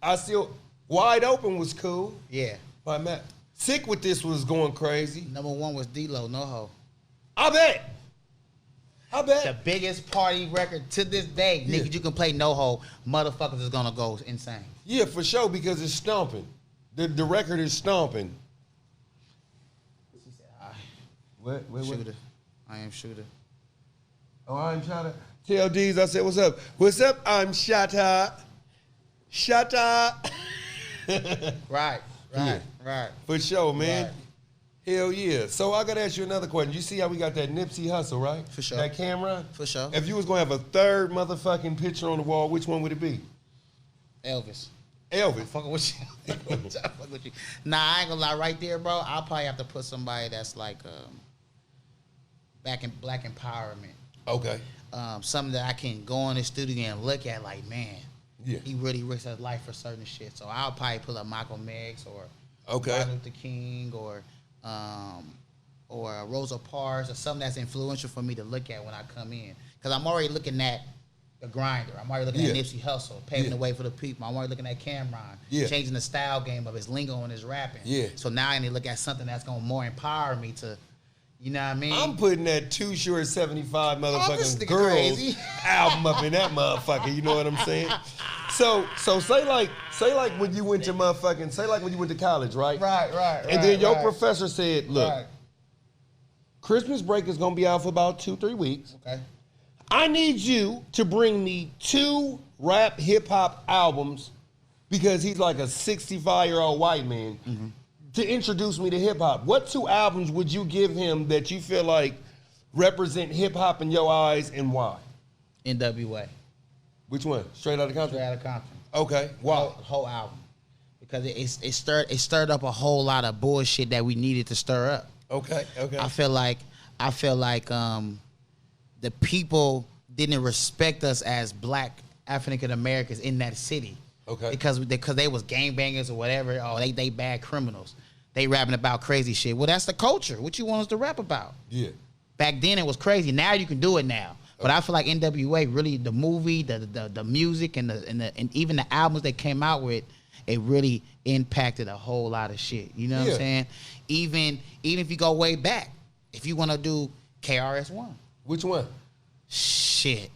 I still, Wide Open was cool. Yeah. By Matt. Sick With This was going crazy. Number 1 was D-Lo, No Ho. I bet. The biggest party record to this day, Yeah. nigga, you can play No Ho, motherfuckers is gonna go insane. Yeah, for sure, because it's stomping. The record is stomping. She said, hi. What? Shooter. I am Shooter. Oh, I'm Shatta. Tell L-Deez, I said, what's up? What's up? I'm Shatta. Shatta. Right. For sure, man. Right. Hell yeah. So I got to ask you another question. You see how we got that Nipsey Hustle, right? For sure. That camera? For sure. If you was going to have a third motherfucking picture on the wall, which one would it be? Elvis. Elvis. Fucking with you. Fuck with you. Nah, I ain't gonna lie. Right there, bro, I'll probably have to put somebody that's like back in black empowerment. Okay. Something that I can go in the studio and look at like, man, Yeah. he really risked his life for certain shit. So I'll probably pull up Malcolm X or Okay. Martin Luther King or Rosa Parks or something that's influential for me to look at when I come in. Because I'm already looking at the grinder. I'm already looking at Nipsey Hussle, paving the way for the people. I'm already looking at Cameron, changing the style game of his lingo and his rapping. Yeah. So now I need to look at something that's going to more empower me to, You know what I mean? I'm putting that Too Short 75 this motherfucking nigga girls crazy. album up in that motherfucker. You know what I'm saying? So say like when you went to college, right? Right. And then your professor said, look, Right. Christmas break is gonna be out for about 2-3 weeks. Okay. I need you to bring me 2 rap hip hop albums because he's like a 65-year-old white man to introduce me to hip hop. What 2 albums would you give him that you feel like represent hip hop in your eyes and why? NWA. Which one? Straight Outta Compton? Straight Outta Compton. Okay. Wow. Whole album. Because it stirred up a whole lot of bullshit that we needed to stir up. Okay. I feel like the people didn't respect us as black African Americans in that city. Okay. Because they was gangbangers or whatever. Oh, they bad criminals. They rapping about crazy shit. Well, that's the culture. What you want us to rap about? Yeah. Back then it was crazy. Now you can do it now. But I feel like NWA really, the movie, the music, and even the albums they came out with, it really impacted a whole lot of shit. You know what I'm saying? Even if you go way back, if you want to do KRS-One. Which one? Shit.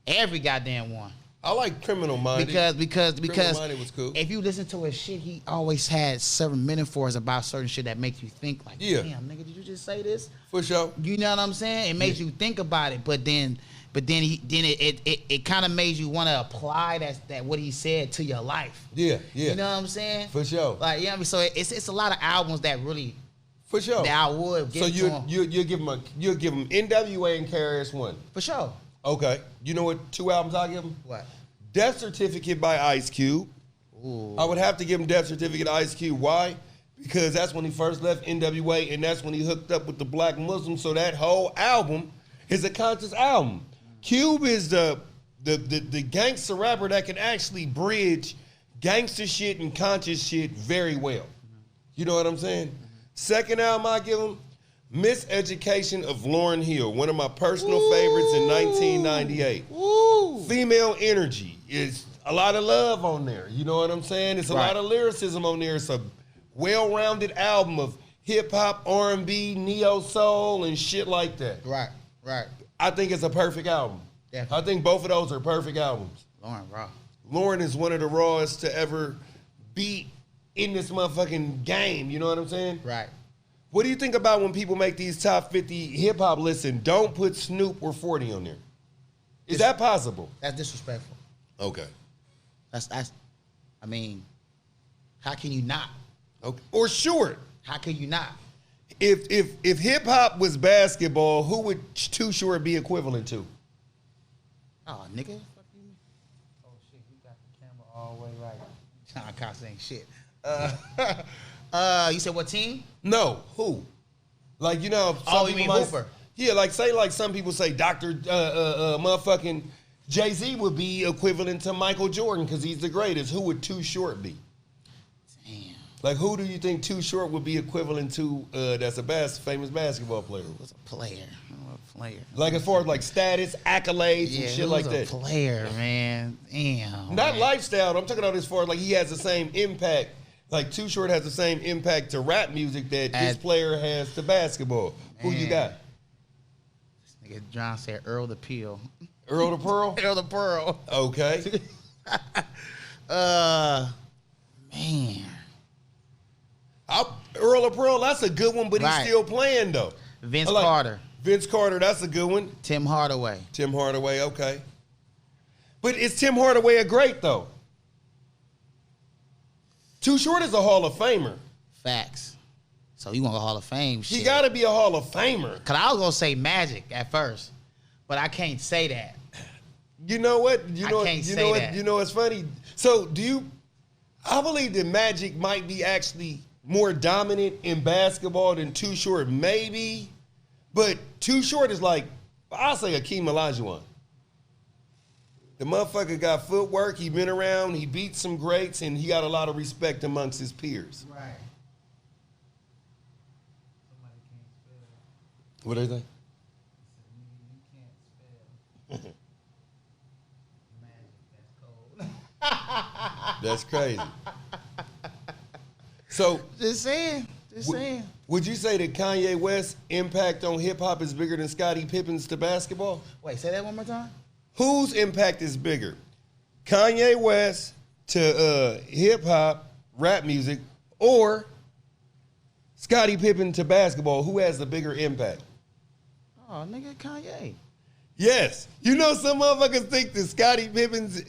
Every goddamn one. I like Criminal Minded. Because Criminal Minded was cool. If you listen to his shit, he always had certain metaphors about certain shit that makes you think like, damn, nigga, did you just say this? For sure. You know what I'm saying? It makes you think about it, but then it kind of made you want to apply that what he said to your life. Yeah. You know what I'm saying? For sure. Like, yeah, I mean, so it's a lot of albums that really. For sure. That I would give to him. you'll give him NWA and KRS-One. For sure. Okay. You know what 2 albums I give him? What? Death Certificate by Ice Cube. Ooh. I would have to give him Death Certificate Ice Cube. Why? Because that's when he first left NWA and that's when he hooked up with the black Muslims. So that whole album is a conscious album. Cube is the gangster rapper that can actually bridge gangster shit and conscious shit very well. You know what I'm saying? Second album I give him, Miseducation of Lauryn Hill, one of my personal favorites in 1998. Ooh. Female Energy is a lot of love on there. You know what I'm saying? It's a lot of lyricism on there. It's a well-rounded album of hip-hop, R&B, neo-soul, and shit like that. Right. I think it's a perfect album. Definitely. I think both of those are perfect albums. Lauryn raw. Lauryn is one of the rawest to ever be in this motherfucking game. You know what I'm saying? Right. What do you think about when people make these top 50 hip-hop lists and don't put Snoop or 40 on there? Is that possible? That's disrespectful. Okay. That's I mean, how can you not? Okay. Or Short. How can you not? If hip-hop was basketball, who would Too Short be equivalent to? Oh, nigga. Fuck you. Oh, shit. You got the camera all the way right. John Cox ain't shit. You said what team? No, who? Like, you know, You mean Hooper? Yeah, like some people say Dr. Motherfucking Jay-Z would be equivalent to Michael Jordan because he's the greatest. Who would Too Short be? Damn. Like, who do you think Too Short would be equivalent to that's a famous basketball player? Who's a player? Player. Like, as far as, like, status, accolades, and shit like that. Player, man. Damn. Not man. lifestyle. I'm talking about as far as, like, he has the same impact. Like, Too Short has the same impact to rap music that this player has to basketball. Who you got? This nigga John said Earl the Peel. Earl the Pearl? Earl the Pearl. Okay. Man. Earl of Pearl, that's a good one, but he's Right. still playing, though. Vince Carter. Vince Carter, that's a good one. Tim Hardaway. Tim Hardaway, okay. But is Tim Hardaway a great, though? Too Short is a Hall of Famer. Facts. So you want a Hall of Fame shit. He got to be a Hall of Famer. Because I was going to say Magic at first, but I can't say that. You know what? I can't say that. You know what's funny? So I believe that Magic might be actually more dominant in basketball than Too Short, maybe. But Too Short is like, I'll say Akeem Olajuwon. The motherfucker got footwork, he been around, he beat some greats, and he got a lot of respect amongst his peers. Right. What do you think? You can't spell magic. That's cold. That's crazy. So Just saying. Just saying. Would you say that Kanye West's impact on hip hop is bigger than Scottie Pippen's to basketball? Wait, say that one more time. Whose impact is bigger? Kanye West to hip hop, rap music, or Scottie Pippen to basketball? Who has the bigger impact? Oh, nigga, Kanye. Yes. You know some motherfuckers think that Scottie Pippen's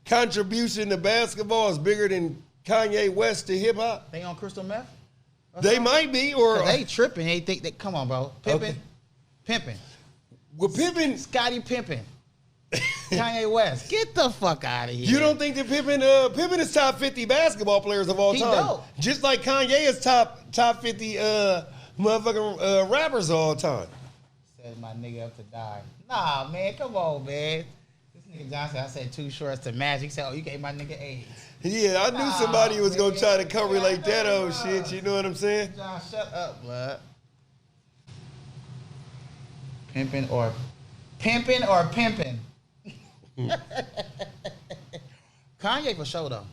contribution to basketball is bigger than Kanye West to hip hop? They on crystal meth? They might be, or they tripping. They think that. Come on, bro. Pimpin', pimpin'. Well, Pippen, Scottie Pimpin'. Kanye West. Get the fuck out of here. You don't think that Pippen is top 50 basketball players of all time? Dope. Just like Kanye is top 50 motherfucking rappers of all time. Said my nigga up to die. Nah, man, come on, man. This nigga Johnson, I said 2 shorts to Magic. He said, oh, you gave my nigga AIDS. Yeah, I knew somebody was going to try to correlate that old shit. You know what I'm saying? John, shut up, blood. Pimpin' or pimpin'? Kanye for sure, though.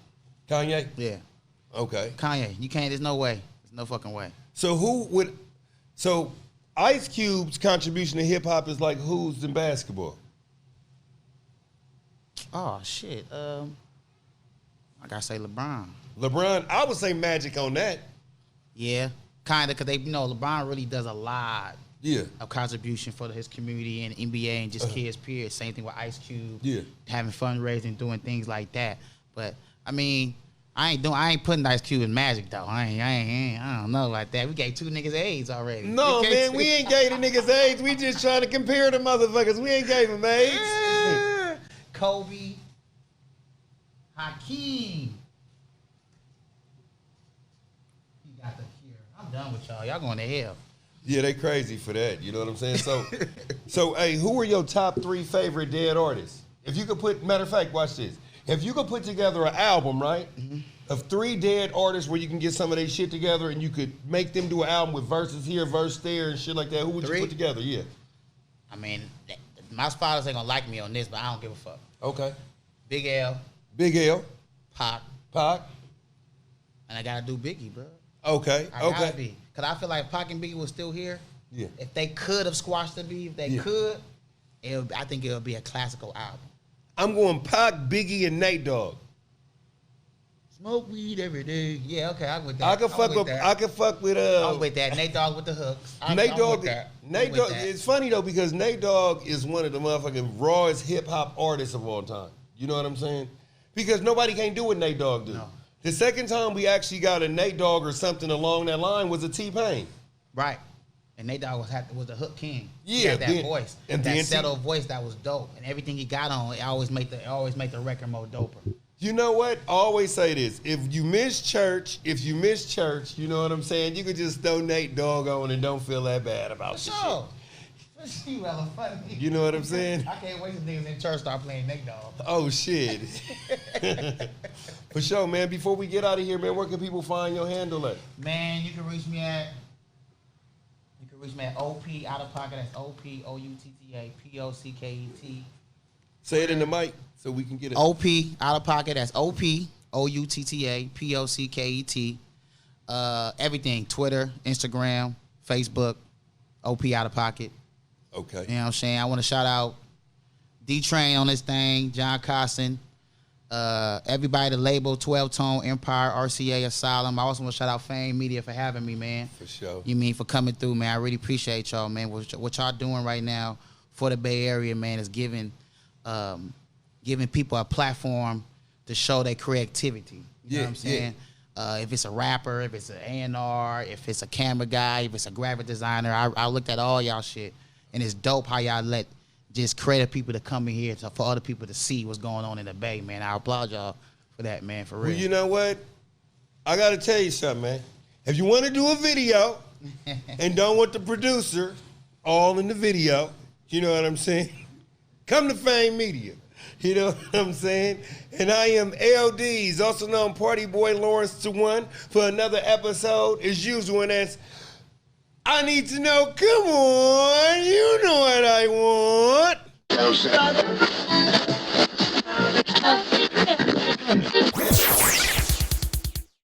Kanye? Yeah. Okay. Kanye. You can't, there's no way. There's no fucking way. So Ice Cube's contribution to hip hop is like who's in basketball? Oh, shit. I gotta say LeBron. LeBron, I would say Magic on that. Yeah, kind of, because LeBron really does a lot of contribution for his community and NBA and just kids, period. Same thing with Ice Cube. Yeah. Having fundraising, doing things like that. But, I mean, I ain't putting Ice Cube in Magic, though. I don't know like that. We gave 2 niggas AIDS already. No, man, we ain't gave the niggas AIDS. We just trying to compare the motherfuckers. We ain't gave them AIDS. Kobe. Hakeem. He got the cure. I'm done with y'all. Y'all going to hell. Yeah, they crazy for that. You know what I'm saying? So, hey, who are your top 3 favorite dead artists? If you could matter of fact, watch this. If you could put together an album, right, of 3 dead artists where you can get some of their shit together and you could make them do an album with verses here, verse there, and shit like that, who would 3? you put together? Yeah. I mean, my spotters ain't going to like me on this, but I don't give a fuck. Okay. Big L. Big L. Pac. And I got to do Biggie, bro. Okay. I gotta be. Because I feel like Pac and Biggie was still here. Yeah. If they could have squashed the beef, I think it would be a classical album. I'm going Pac, Biggie, and Nate Dogg. Smoke weed every day. Yeah, okay, I'm with that. I could fuck with I'm with that. Nate Dogg with the hooks. Nate Dogg. It's funny though because Nate Dogg is one of the motherfucking rawest hip hop artists of all time. You know what I'm saying? Because nobody can do what Nate Dogg do. No. The second time we actually got a Nate Dogg or something along that line was a T-Pain. Right. And Nate Dogg was the hook king. Yeah, he had that voice, and that settled voice that was dope, and everything he got on, it always make the record more doper. You know what? I always say this: if you miss church, you know what I'm saying. You could just throw Nate Dogg on and don't feel that bad about the shit. You hella funny. You know what I'm saying? I can't wait till niggas in church start playing Nate Dogg. Oh shit. For sure, man. Before we get out of here, man, where can people find your handle at? Man, you can reach me at OP Outta Pocket. That's OPOUTTA Say it in the mic so we can get it. OP Outta Pocket. That's OPOUTTA everything. Twitter, Instagram, Facebook. OP Outta Pocket. Okay. You know what I'm saying? I want to shout out D-Train on this thing, John Costin, everybody, the label, 12 Tone, Empire, RCA, Asylum. I also want to shout out Fame Media for having me, man. For sure. You mean for coming through, man. I really appreciate y'all, man. What y'all doing right now for the Bay Area, man, is giving people a platform to show their creativity. You know what I'm saying? If it's a rapper, if it's an A&R, if it's a camera guy, if it's a graphic designer, I looked at all y'all shit. And it's dope how y'all let just creative people to come in here for other people to see what's going on in the Bay, man. I applaud y'all for that, man, for real. Well, you know what? I got to tell you something, man. If you want to do a video and don't want the producer all in the video, you know what I'm saying? Come to Fame Media. You know what I'm saying? And I am L-Deez, also known Party Boy Lawrence to one, for another episode as usual, and that's I Need to Know. Come on, you know what I want.